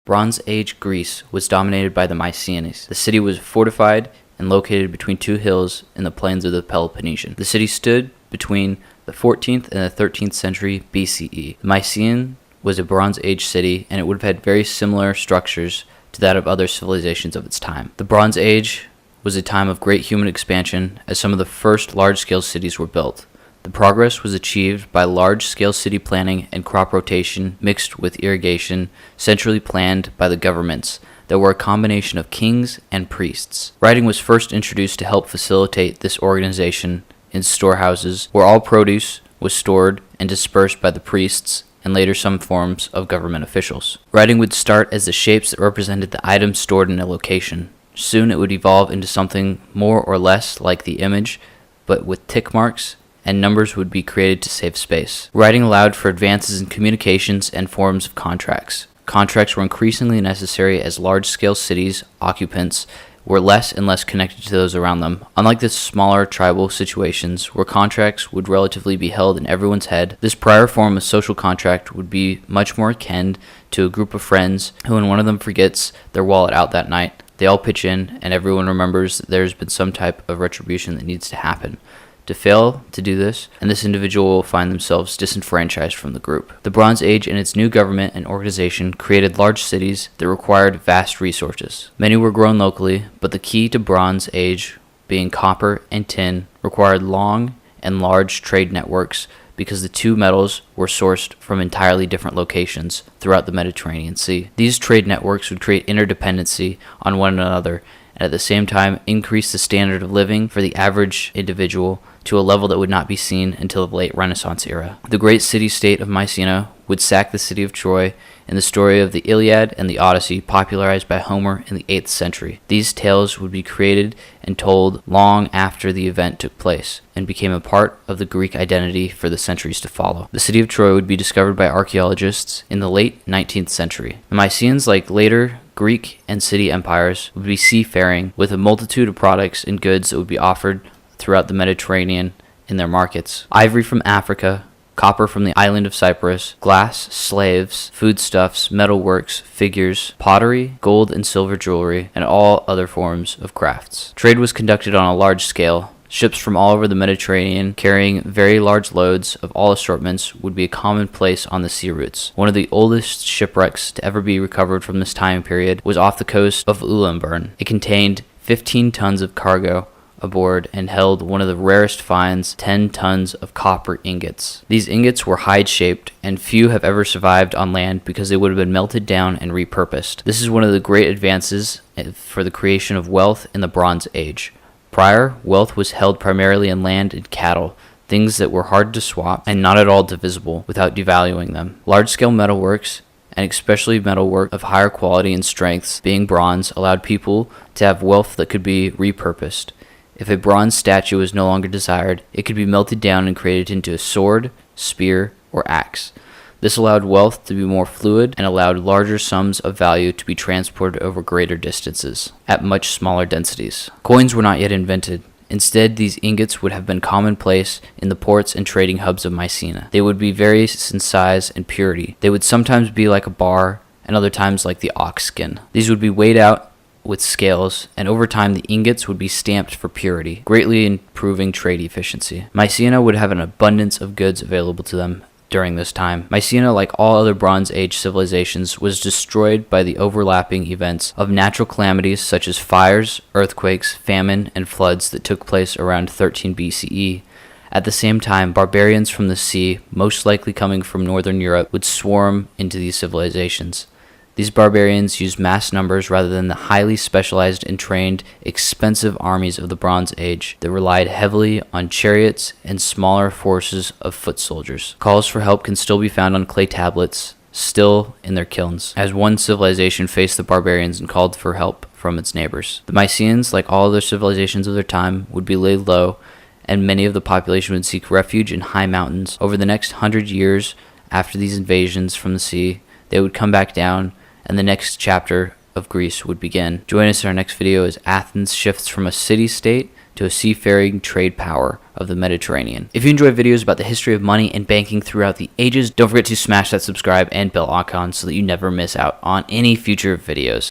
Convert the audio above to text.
Bronze Age Greece was dominated by the Mycenaeans. The city was fortified and located between two hills in the plains of the Peloponnesian. The city stood between the 14th and the 13th century BCE. The Mycenaean was a Bronze Age city, and it would have had very similar structures to that of other civilizations of its time. The Bronze Age was a time of great human expansion, as some of the first large-scale cities were built. The progress was achieved by large-scale city planning and crop rotation mixed with irrigation, centrally planned by the governments that were a combination of kings and priests. Writing was first introduced to help facilitate this organization in storehouses, where all produce was stored and dispersed by the priests and later some forms of government officials. Writing would start as the shapes that represented the items stored in a location. Soon it would evolve into something more or less like the image, but with tick marks, and numbers would be created to save space. Writing allowed for advances in communications and forms of contracts. Contracts were increasingly necessary as large-scale cities' occupants were less and less connected to those around them. Unlike the smaller tribal situations, where contracts would relatively be held in everyone's head, this prior form of social contract would be much more akin to a group of friends who, when one of them forgets their wallet out that night, they all pitch in and everyone remembers that there's been some type of retribution that needs to happen. To fail to do this, and this individual will find themselves disenfranchised from the group. The Bronze Age and its new government and organization created large cities that required vast resources. Many were grown locally, but the key to Bronze Age, being copper and tin, required long and large trade networks because the two metals were sourced from entirely different locations throughout the Mediterranean Sea. These trade networks would create interdependency on one another and at the same time increase the standard of living for the average individual to a level that would not be seen until the late Renaissance era. The great city-state of Mycenae would sack the city of Troy in the story of the Iliad and the Odyssey, popularized by Homer in the 8th century. These tales would be created and told long after the event took place, and became a part of the Greek identity for the centuries to follow. The city of Troy would be discovered by archaeologists in the late 19th century. The Mycenaeans, like later Greek and city empires, would be seafaring with a multitude of products and goods that would be offered throughout the Mediterranean in their markets. Ivory from Africa, copper from the island of Cyprus, glass, slaves, foodstuffs, metalworks, figures, pottery, gold and silver jewelry, and all other forms of crafts. Trade was conducted on a large scale. Ships from all over the Mediterranean carrying very large loads of all assortments would be a commonplace on the sea routes. One of the oldest shipwrecks to ever be recovered from this time period was off the coast of Ulaanbaatar. It contained 15 tons of cargo aboard and held one of the rarest finds, 10 tons of copper ingots. These ingots were hide-shaped, and few have ever survived on land because they would have been melted down and repurposed. This is one of the great advances for the creation of wealth in the Bronze Age. Prior, wealth was held primarily in land and cattle, things that were hard to swap and not at all divisible without devaluing them. Large-scale metalworks, and especially metalwork of higher quality and strengths, being bronze, allowed people to have wealth that could be repurposed. If a bronze statue was no longer desired, it could be melted down and created into a sword, spear, or axe. This allowed wealth to be more fluid and allowed larger sums of value to be transported over greater distances at much smaller densities. Coins were not yet invented. Instead, these ingots would have been commonplace in the ports and trading hubs of Mycenae. They would be various in size and purity. They would sometimes be like a bar and other times like the ox skin. These would be weighed out with scales, and over time the ingots would be stamped for purity, greatly improving trade efficiency. Mycenae would have an abundance of goods available to them during this time. Mycenae, like all other Bronze Age civilizations, was destroyed by the overlapping events of natural calamities such as fires, earthquakes, famine, and floods that took place around 13 BCE. At the same time, barbarians from the sea, most likely coming from northern Europe, would swarm into these civilizations. These barbarians used mass numbers rather than the highly specialized and trained, expensive armies of the Bronze Age that relied heavily on chariots and smaller forces of foot soldiers. Calls for help can still be found on clay tablets, still in their kilns, as one civilization faced the barbarians and called for help from its neighbors. The Mycenaeans, like all other civilizations of their time, would be laid low, and many of the population would seek refuge in high mountains. Over the next 100 years after these invasions from the sea, they would come back down, and the next chapter of Greece would begin. Join us in our next video as Athens shifts from a city-state to a seafaring trade power of the Mediterranean. If you enjoy videos about the history of money and banking throughout the ages, don't forget to smash that subscribe and bell icon so that you never miss out on any future videos.